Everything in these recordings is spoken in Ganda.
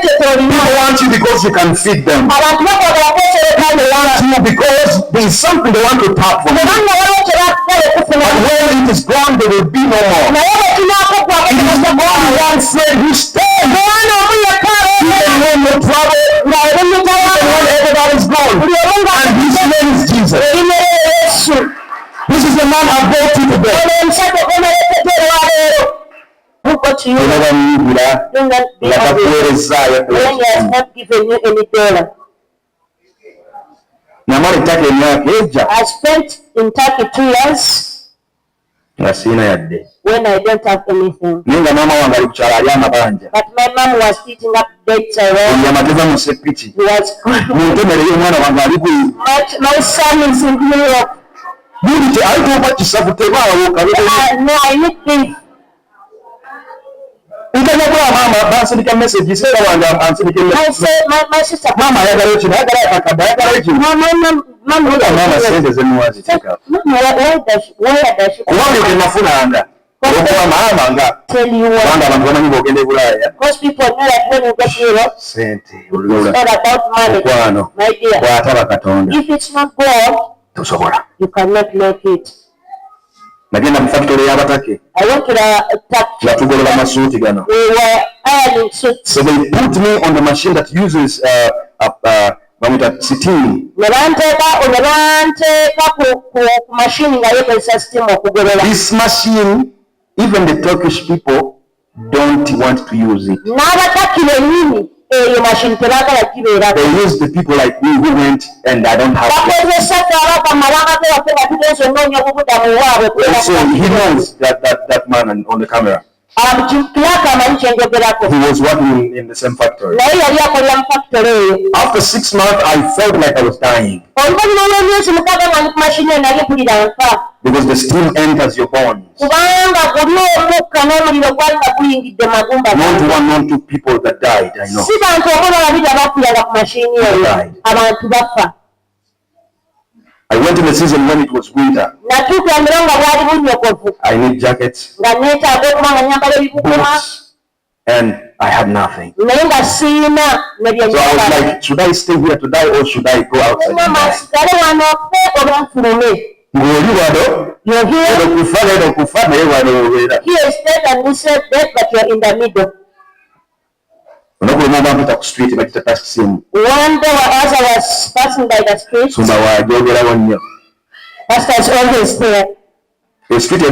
want you because you can feed them. They want you because there is something they want to tap from you. But when it is gone, there will be no more. It is the only one friend who stays. Even when you're trouble, even when everybody's gone. And his name is Jesus. This is the man I brought you today. Who got you when he has not given you any dollar? I spent in Turkey 2 years when I don't have anything. But my mom was eating up dates around. My son is in Europe. No, I need this. I said, my sister, Mama, tell you what. Because people know that when you get Europe, it's not about money, my dear. If it's not God, you cannot make it. I went to the factory. We were ironing suits. So they put me on the machine that uses steam. This machine, even the Turkish people don't want to use it. They use the people like me who went and I don't have it. So he knows that man on the camera. He was working in the same factory. After 6 months, I felt like I was dying. Because the steam enters your bones. Not two people that died, I know. Died. I went in the season when it was winter. I need jackets, boots, and I had nothing. So I was like, should I stay here to die or should I go outside and die? You're here. He is dead and we said dead, but you're in the middle. One day as I was passing by the street, Pastor is always there. The street is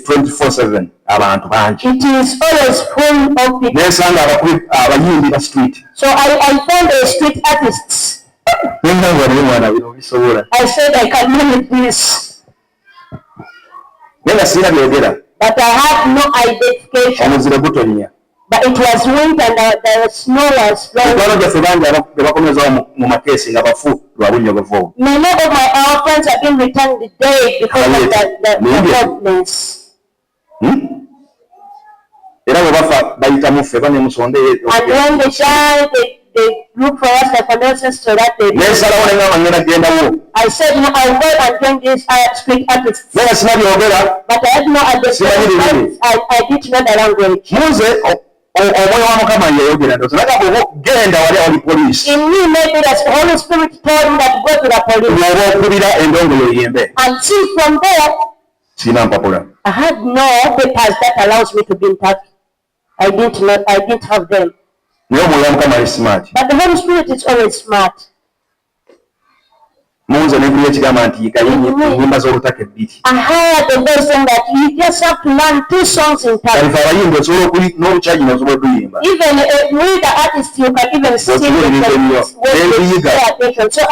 24/7. It is always full of people. So I found the street artists. I said I can manage this. But I had no identification. But it was winter and the snow was flowing. Many of my orphans have been returned today because of the problems. And when they die, they look for us like announcers so that they I said, no, I'll go and join these street artists. But I had no identification. I didn't know the language. In me, maybe the Holy Spirit told me that go to the police. And see from there, I had no papers that allows me to be in touch. I didn't have them. But the Holy Spirit is always smart. I heard the voice saying that you just have to learn 2 songs in time. Even with the artist, you can even sing with attention. So I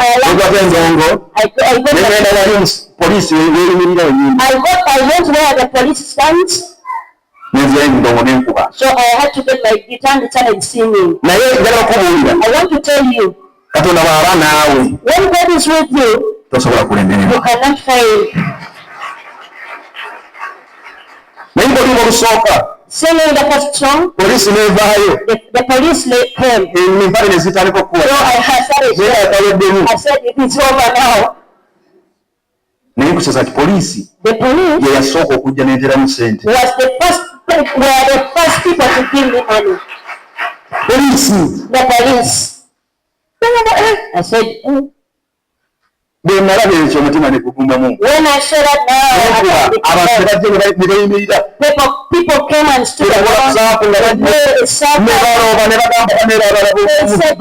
went where the police stands. So I had to get my guitar and started singing. I want to tell you, when God is with you, you cannot fail. Singing the first song, the police came. So I said, it is over now. The police were the first people to give me money. police. The police. I said, when I saw that now, people came and stood around. They said,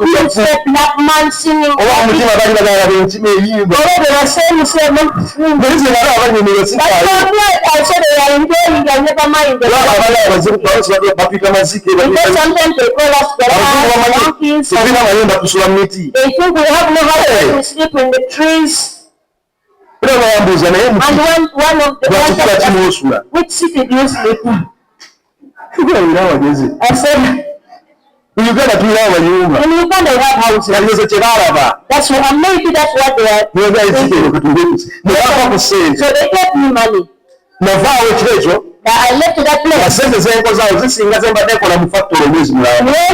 please stop that man singing. I said, they are enjoying, I never mind. Because sometimes they call us the monkeys. They think we have no house, we sleep in the trees. And one of the ones, which city do you sleep in? I said, in Uganda we have houses. That's what, and maybe that's what they are. So they gave me money. I left that place. When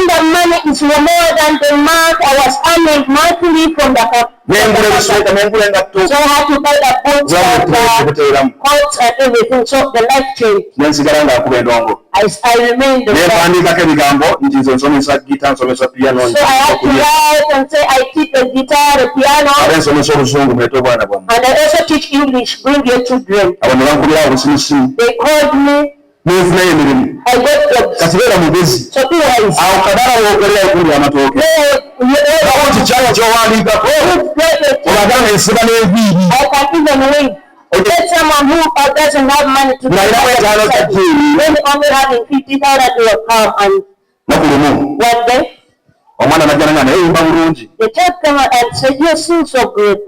the money is more than the amount I was earning monthly from the company. So I had to buy the boots and the coats and everything. So the life changed. I remained the same. So I had to write and say I teach the guitar, the piano. And I also teach English, bring your children. They called me. I got jobs. So be wise. I can even win. Get someone who doesn't have money to when only having 50,000 will come and one day the child came and said, you sing so good.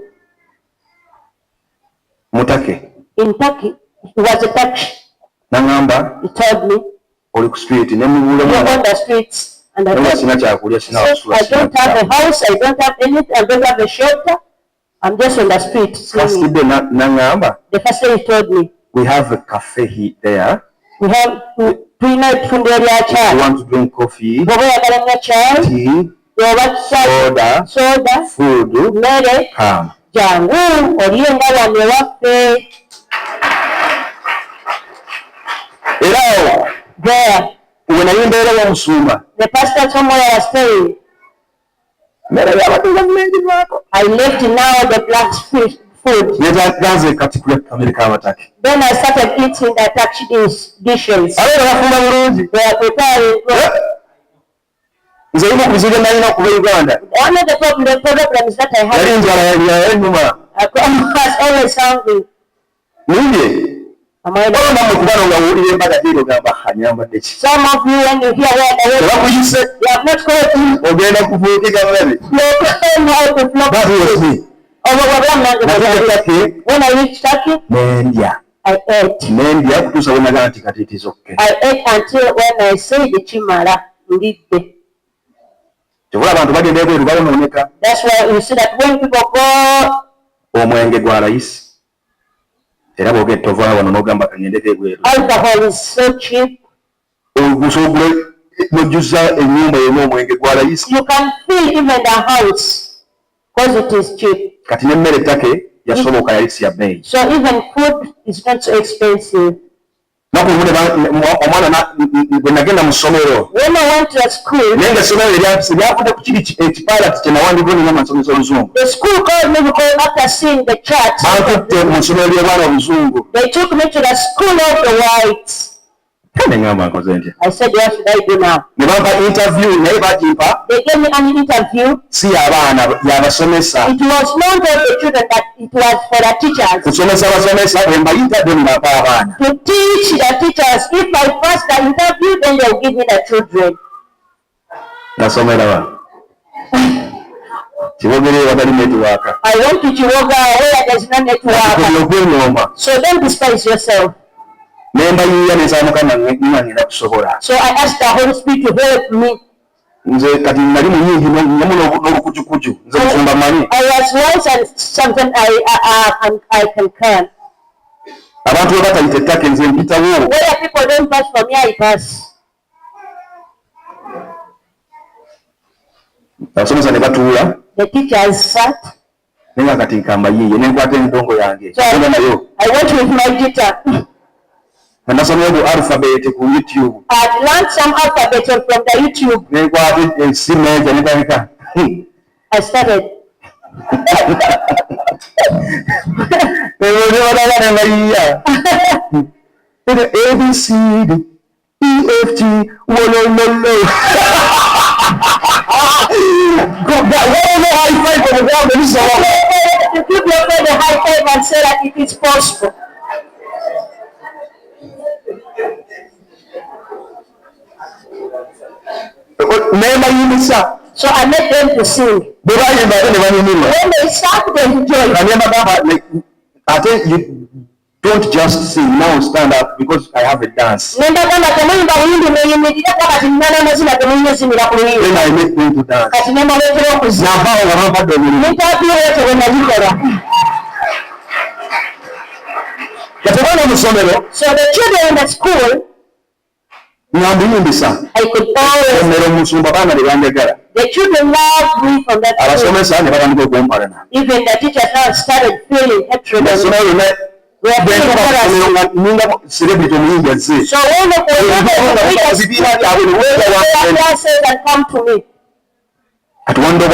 In Turkey, it was a Turkish. He told me, you're on the streets. And I said, I don't have a house, I don't have anything, I don't have a shelter. I'm just on the street. The first day he told me, we have a cafe there. We have to if you want to drink coffee, tea, soda, food, come. There, the pastor somewhere was staying. I left now the black food. Then I started eating the Turkish dishes. They are preparing. One of the problems that I had, I was always hungry. Some of you, when you hear what you have not called him. When I reached Turkey, I ate. I ate until when I say the chimara, that's why you see that when people go, alcohol is so cheap. You can fill even the house because it is cheap. So even food is not so expensive. When I went to school, the school called me because after seeing the chart, they took me to the school of the whites. I said, what should I do now? They gave me an interview. It was not for the children, but it was for the teachers. To teach the teachers. If I pass the interview, then they'll give me the children. I went to Chiwoga where there's no network. So don't despise yourself. So I asked the Holy Spirit to help me. I was wise and something I can can. Where people don't pass for me, I pass. The teachers sat. So I went with my guitar. Nasomye ku alphabet ku YouTube. I'd learned some alphabet from the YouTube. I started. A B C D E F G wolololo. High five for the ground. To give your friend a high five and say that it is possible. So I made them to sing. When they start, they enjoy. I think you don't just sing, now stand up because I have a dance. Then I make them to dance. So the children in the school, I could always, the children loved me from that school. Even the teachers now started feeling hatred. We are feeling embarrassed. So when the says and come to me. At one day,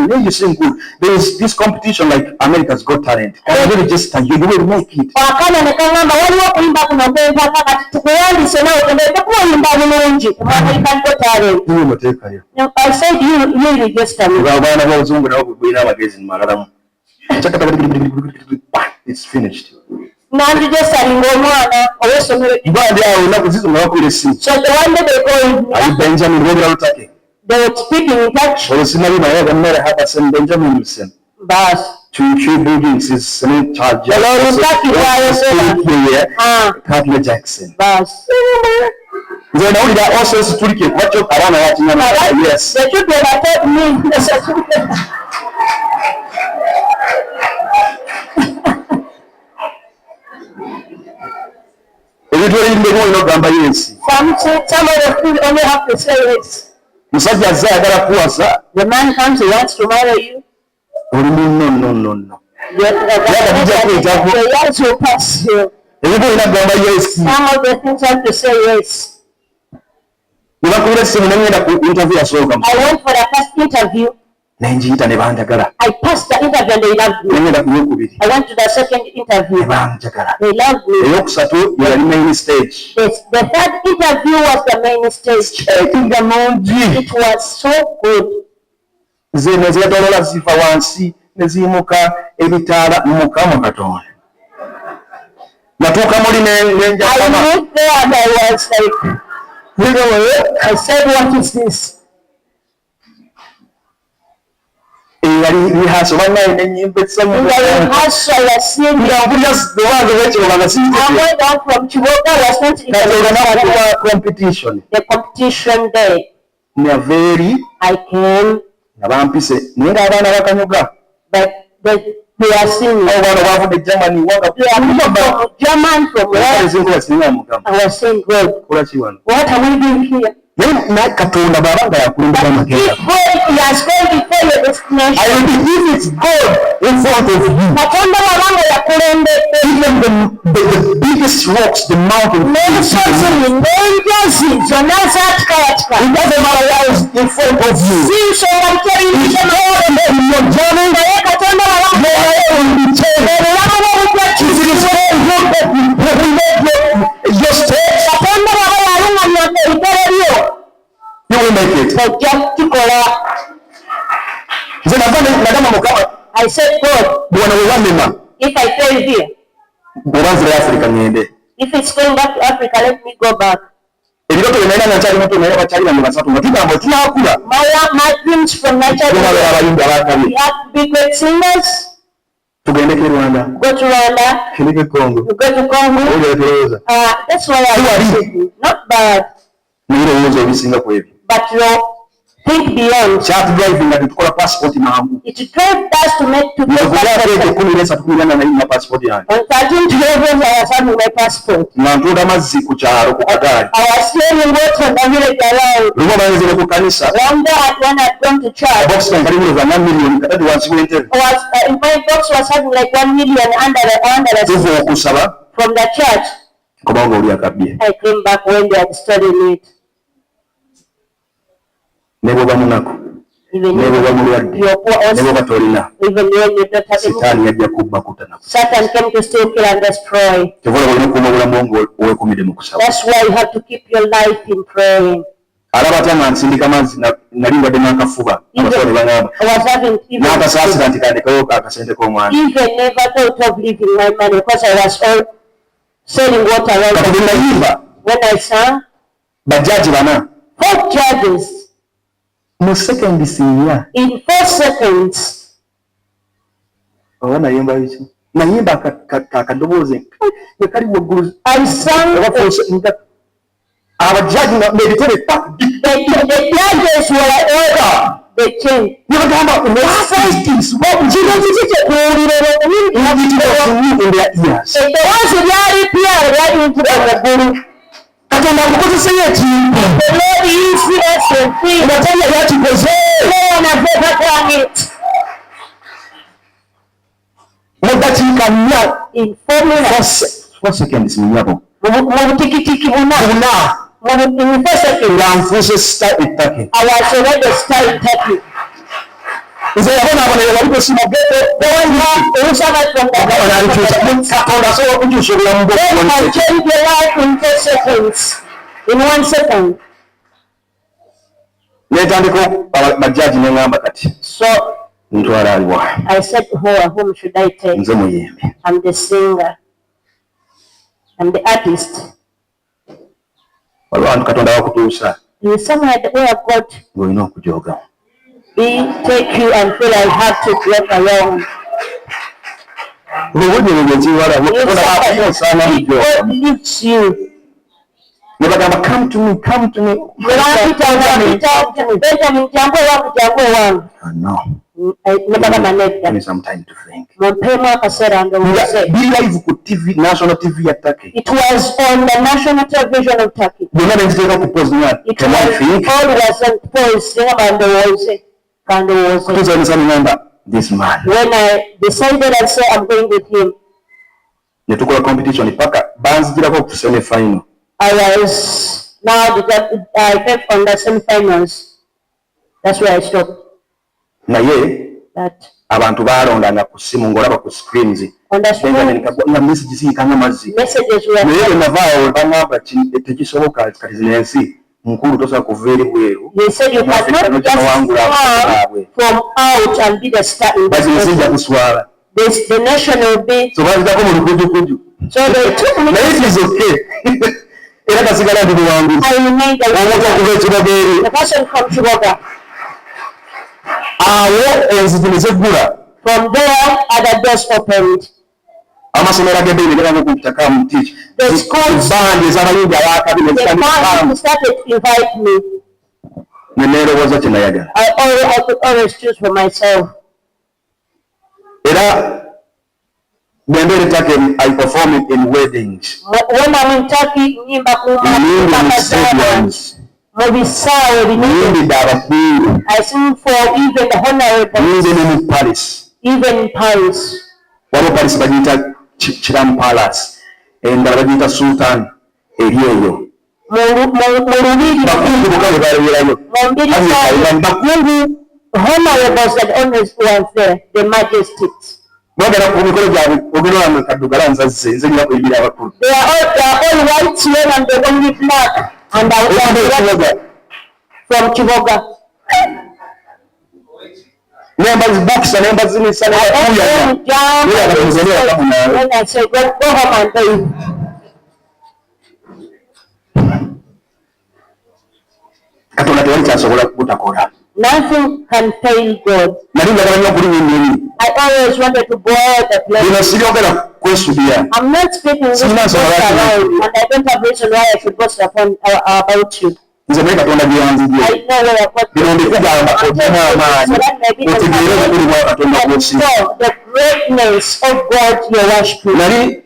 when you sing good, there is this competition like America's Got Talent. Can you register? You will make it. I said you register me. It's finished. So the one day they go, are you Benjamin? they were speaking in Dutch. Bas. Two buildings is in charge. Carly Jackson. Bas. Then only that also is Turkey. What you around? Yes. The children are told me. Some of the people only have to say yes. The man comes, he wants to marry you. No. The years will pass you. Some of the things have to say yes. I went for the first interview. I passed the interview and they loved me. I went to the second interview. They loved me. The third interview was the main stage. It was so good. I went there and I was like, I said, what is this? In the rehearsal, I went down from Chiboka, was not in the competition. The competition day. I came, but they are singing. They are from German, from where? I was saying, God, what are we doing here? If God has gone before your destination, I will believe it's God in front of you. Even the biggest rocks, the mountain, it doesn't matter what is in front of you. It's God in your journey. Just you will make it. I said, God, if I fail here, if it's going back to Africa, let me go back. My dreams from my childhood, we have to be great singers. Go to Rwanda, go to Congo. That's why I was not bad. But think beyond. It drove us to make to get passport. On 13 levels, I was having my passport. I was hearing words from the village around. One day when I'd gone to church, my box was having like 1 million under from the church. I came back when they had stolen it. Even when you don't have Satan came to steal, kill, and destroy. That's why you have to keep your life in praying. I was having even never thought of leaving my money because I was all selling water. When I sang, 4 judges. In 4 seconds. I sang. Our judgment may be the judges were over. They changed. You know what in their ears. In 4 minutes. 4 seconds. In 4 seconds, I was already started talking. When I change your life in 4 seconds, in 1 second. So I said, whom should I take? I'm the singer. I'm the artist. In somewhere where God take you and feel I have to walk along. God lifts you. Come to me, come to me. No. Give some time to think. Be live with TV, national TV at Turkey. It was on the national television of Turkey. It was this man. When I decided, I said I'm going with him. Competition. I was now I came on the semi-finals. That's where I stopped. That abantu balondanga ku simu ngolaba ku screens nga messages ziyitanga mazzi naye navaawo bangamba tekisoboka kati zino ensi nkulu tosobola kuva eri bweru bazijja kuswala bazitako mu lukujukuju naye tizoke era kasigala ndi buwanguzi omuntu okuva ekiboga eri enzigi ne zeggula. From there, other doors opened. Amasomero ag'ebbeeyi ne gaba okutaka mu teach. The schools, bandi ez'abayimbi abakabi ne the started to invite me. Ne neerowooza kye nayagala. I could always choose for myself. Era bwe mbeera e Turkey, I perform it in weddings. When I'm in Turkey, nyimba stadiums. I sing for even the honorable. Even in Paris. Even in Paris. Waliwo Paris bagiyita Chiram Palace. Endala bagiyita Sultan Erieyo. Bakungu bukale baleberayo. Bakungu honorables that always was there, the majesties. Bagala ku mikolo gyabwe ogenda mu kaddugala nzazze nze nja kuyibira abakulu. They are all white here and they only black. And I from Chiboga. Members books and members in the when I said, go home and bathe. Nothing can fail God. I always wanted to go out the place. I'm not speaking this around, and I don't have reason why I should boast upon about you. I know where I've got the greatness of God you're worshiping.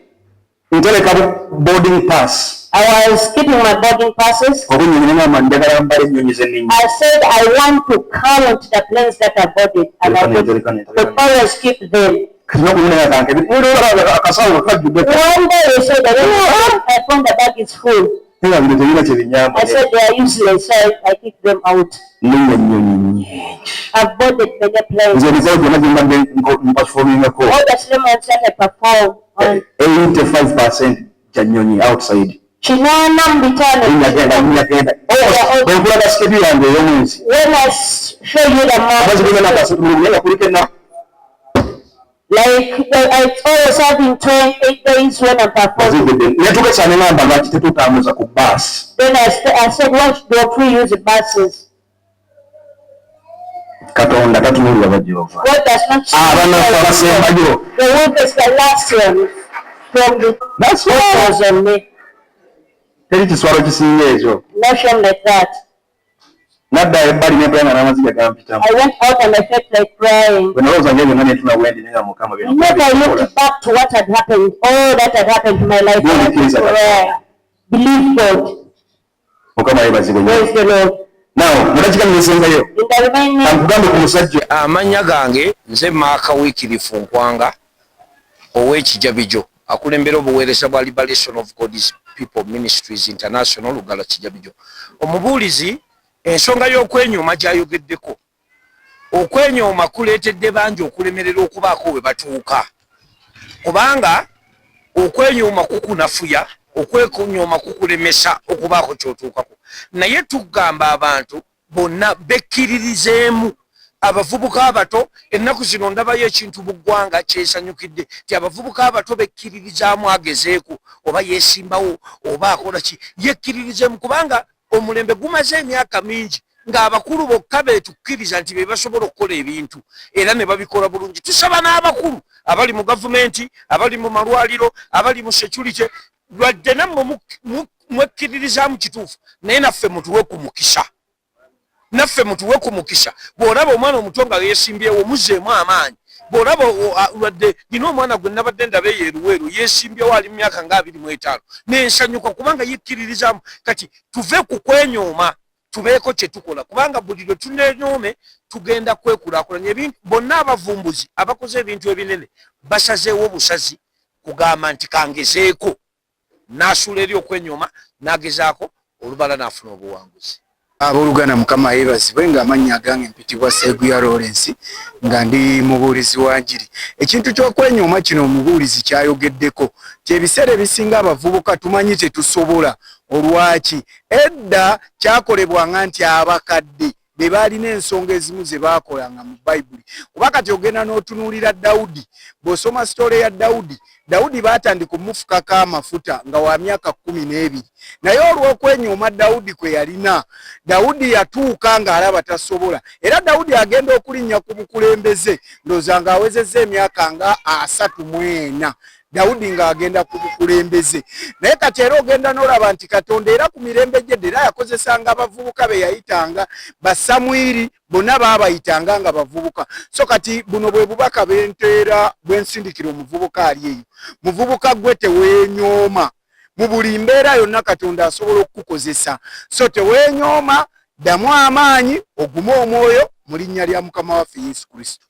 Boarding pass. I was keeping my boarding passes. I said I want to count the planes that are boarded, and I could always keep them. One day they said that I found the bag is full. I said they are useless, so I kicked them out. I've boarded many planes. All the Suleimans that I perform on 85% genuinely outside. When I show you the map, like I always have been 28 days when I'm performing. Then I said, what do we use the buses? God does not see the work is the last one from the that's what was on me. Nothing like that. I went out and I felt like crying. I never looked back to what had happened, all that had happened in my life. Believe God. Praise the Lord. Amanya gange nze Maka Wikirifu Nkwanga ow'Ekijabijo akulembera obuweereza bwa Liberation of God's People Ministries International Lugala Kijabijo. Omubuulizi ensonga y'okwenyuma gy'ayogeddeko. Okwenyuma kuleetedde bangi okulemerera okubaako we batuuka. Kubanga okwenyuma kukunafuya, okwenyuma kukulemesa okubaako ky'otuukako. Naye tugamba abantu bonna bekkiririzeemu abavubuka abato ennaku zino ndabayo ekintu mu ggwanga kyesanyukidde ti abavubuka abato bekkiririzaamu agezeeko oba yeesimbawo oba akola ki yekkiririzeemu kubanga omulembe gumaze emyaka mingi ng'abakulu bokka beetukkiriza nti be basobola okukola ebintu era ne babikola bulungi. Tusaba n'abakulu abali mu gavumenti, abali mu malwaliro, abali mu security lwadde nammwe mwekkiririzaamu kituufu naye naffe mutuwe ku mukisa. Naffe mutuwe ku mukisa. Bw'olaba omwana omuto nga yeesimbyewo muzzeemu amaanyi. Bw'olaba lwadde nina omwana gwe nabadde ndaba eyeeruweeru yeesimbyewo ali mu myaka nga 25 n'ensanyuka kubanga yekkiririzaamu. Kati tuve ku kwenyooma tubeeko kye tukola kubanga buli lwe tunenyoome tugenda kwekulaakulanya ebintu. Bonna abavumbuzi abakoze ebintu ebinene basazeewo obusazi kugamba nti kangezeeko n'asuula eri okwenyooma n'agezaako olubala n'afuna obuwanguzi. Abooluganda Mukama yeebazibwe ng'amannya gange mpitibwa Seguya Lawrence nga ndi mubuulizi wa njiri. Ekintu ky'okwenyooma kino omubuulizi kyayogeddeko ti ebiseera ebisinga abavubuka tumanyi tetusobola. Olwaki edda kyakolebwanga nti abakadde be baalina ensonga ezimu ze baakolanga mu Bayibuli. Kuba kati ogenda n'otunuulira Dawudi, bw'osoma sitole ya Dawudi baatandika omufukako amafuta nga wa myaka 12. Naye olw'okwenyooma Dawudi kwe yalina, Dawudi yatuuka ng'alaba tasobola. Era Dawudi agenda okulinnya ku bukulembeze ndowooza ng'awezezza emyaka nga 34. Dawudi ng'agenda ku bukulembeze. Naye kati era ogenda n'olaba nti Katonda era ku mirembe gye era yakozesanga abavubuka be yayitanga ba Samwiri bonna baabayitanga nga bavubuka. So kati buno bwe bubaka benteera bwensindikira omuvubuka ali eyo. Muvubuka gwe teweenyooma. Mu buli mbeera yonna Katonda asobola okukukozesa. So teweenyooma, ddamu amaanyi, ogume omwoyo mu linnya lya Mukama waffe Yesu Kristo.